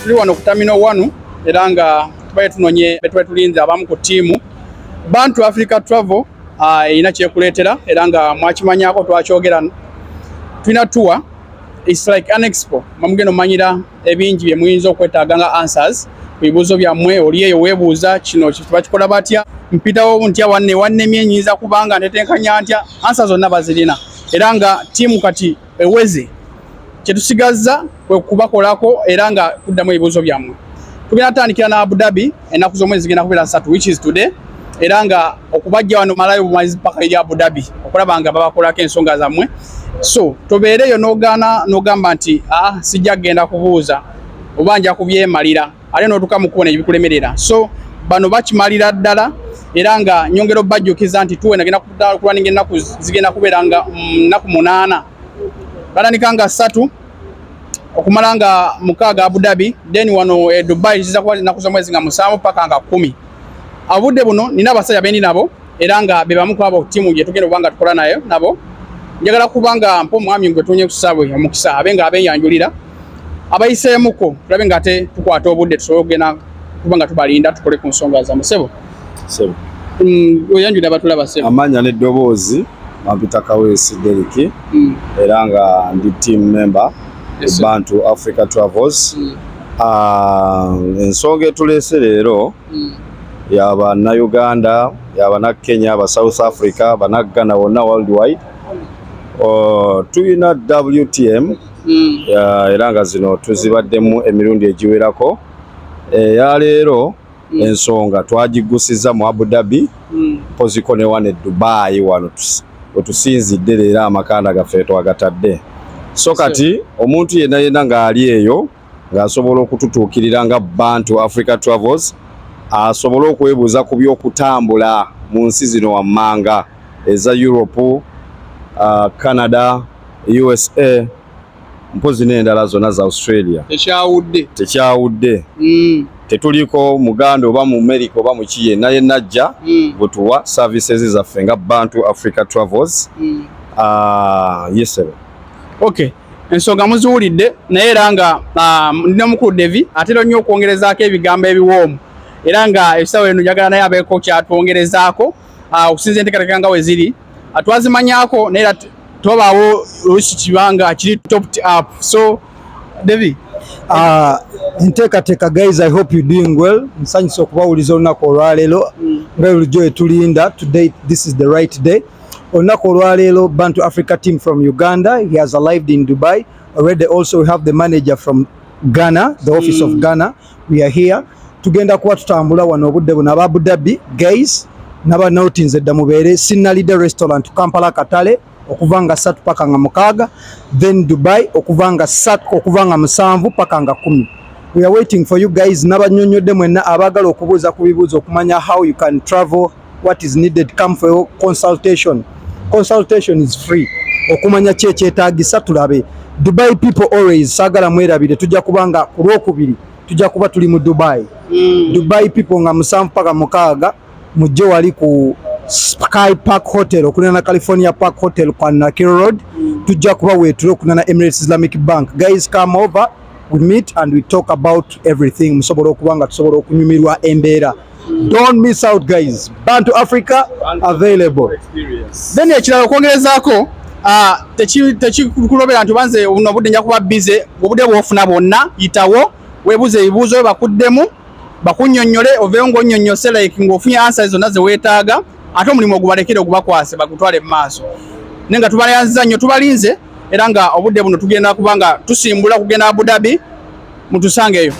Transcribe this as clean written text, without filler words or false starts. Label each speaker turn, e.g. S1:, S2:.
S1: tuli wano ku Terminal 1 era nga tubaye tunonye betwe tulinze abamu ku tiimu Bantu Africa Travel ina kyekuleetera era nga mwakimanyako twakyogera tulina tour. It's like an expo. Mamugeno manyira ebingi bye muyinza okwetaaga nga answers ku bibuuzo byammwe oliyeyo weebuuza kino bakikola batya mpitawo ntya wanne myenyinza kubanga ntetenkanya ntya answers zonna bazirina era nga tiimu kati eweze kyetusigazza kwe kubakolako era nga kuddamu ebibuuzo byammwe. Tugenda tandikira na Abu Dhabi ennaku z'omwezi zigenda kubeera 3 which is today era nga okubajja wano malayo bumazi paka eri Abu Dhabi okulaba nga babakolako ensonga zammwe. So tobeereyo n'ogamba nti sijja kugenda kubuuza oba nja kubyemalira ate n'otuuka mu kubona ebikulemerera. So bano bakimalira ddala era nga nyongero bajjukiza nti tuwe nagenda kulwaninga ennaku zigenda kubeera nga nnaku 8 batandika nga 3 okumala nga 6 Abu Dhabi then wano Dubai ziza kuba ennaku z'omwezi nga 7 paka nga 10. Abudde buno nina abasajja bendi nabo era nga be bamu ku abo tiimu gye tugenda obanga tukola nayo nabo. Njagala kubanga mpo mwami ngwe tunye kusabwe omukisa abenga abenyanjulira abayiseemuko tulabe nga ate tukwata obudde tusobogena kubanga tubalinda tukole ku nsonga za musebo sebo oyanjulira batulaba sebo
S2: amanya n'eddoboozi Mampita Kaweesi Deriki era nga ndi team member Bantu Africa Travels. Ensonga etuleese leero yaba na Uganda yaba na Kenya ba South Africa bana Ghana wonna worldwide. Tuyina WTM era nga zino tuzibaddemu emirundi egiwerako. Ya leero ensonga twagigusiza mu Abu Dhabi poziko ne wane Dubai wano wetusinzidde leero amakanda gaffe twagatadde. So kati omuntu yenna nga ali eyo ng'asobola okututuukirira nga Bantu Africa Travels asobola okwebuuza ku by'okutambula mu nsi zino wammanga eza Europe, Canada, USA, mpozi n'endala zonna za Australia. Tekyawudde. Tetuliko Muganda oba mu America oba mu kiye naye najja butuwa services zaffe nga Bantu Africa Travels. Yes sir.
S1: Okay. Ensonga muzuulidde naye era nga ndina mukulu Devi atera nnyo okwongerezaako ebigambo ebiwoomu era nga ebisawo eno njagala naye abeeko kyatwongerezaako okusinza enteekateeka nga we ziri twazimanyako naye era tobaawo oluusi kibanga kiri topped up. So Devi
S3: enteekateeka guys, I hope you doing well. Nsanyusa okubawuliza olunaku olwaleero nga bulijjo etulinda. Today this is the right day. Olunaku olwaleero Bantu Africa team from Uganda, he has arrived in Dubai already. Also we have the manager from Ghana, the office of Ghana. We are here tugenda kuba tutambula wano obudde buno aba Abu Dhabi guys naba notinze dda mubeere Sinalide restaurant Kampala Katale okuvanga 3 paka nga 6, then Dubai okuvanga 3 okuvanga 7 paka nga 10. We are waiting for you guys. Nabanyonyodde mwenna abagala okubuuza ku bibuuzo okumanya how you can travel, what is needed, come for your consultation. Consultation is free. Okumanya kyetaagisa tulabe. Dubai people always sagala mwerabire tujja kubanga ku Lwokubiri tujja kuba tuli mu Dubai. Dubai people nga 7 paka 6 mujje wali ku Sky Park Hotel okunena California Park Hotel kwa Nakir Road. Tujja kuba wetulo kunena Emirates Islamic Bank. Guys, come over, we meet and we talk about everything. Musobola okubanga tusobola okunyumirwa embeera. Don't miss out guys. Bantu Africa available.
S1: Then ekirala okwongerezaako tekikulobera nti banze buno budde nja kuba busy obudde bwofuna bonna yitawo weebuuze ebibuuzo bakuddemu bakunnyonnyole oveeyo ng'onnyonnyose like ng'ofunye answers zonna ze weetaaga ate omulimu ogubalekere ogubakwase bagutwale mu maaso. Naye nga tubalayanziza nnyo tubalinze era nga obudde buno tugenda kubanga tusimbula kugenda Abu Dhabi mutusangeyo.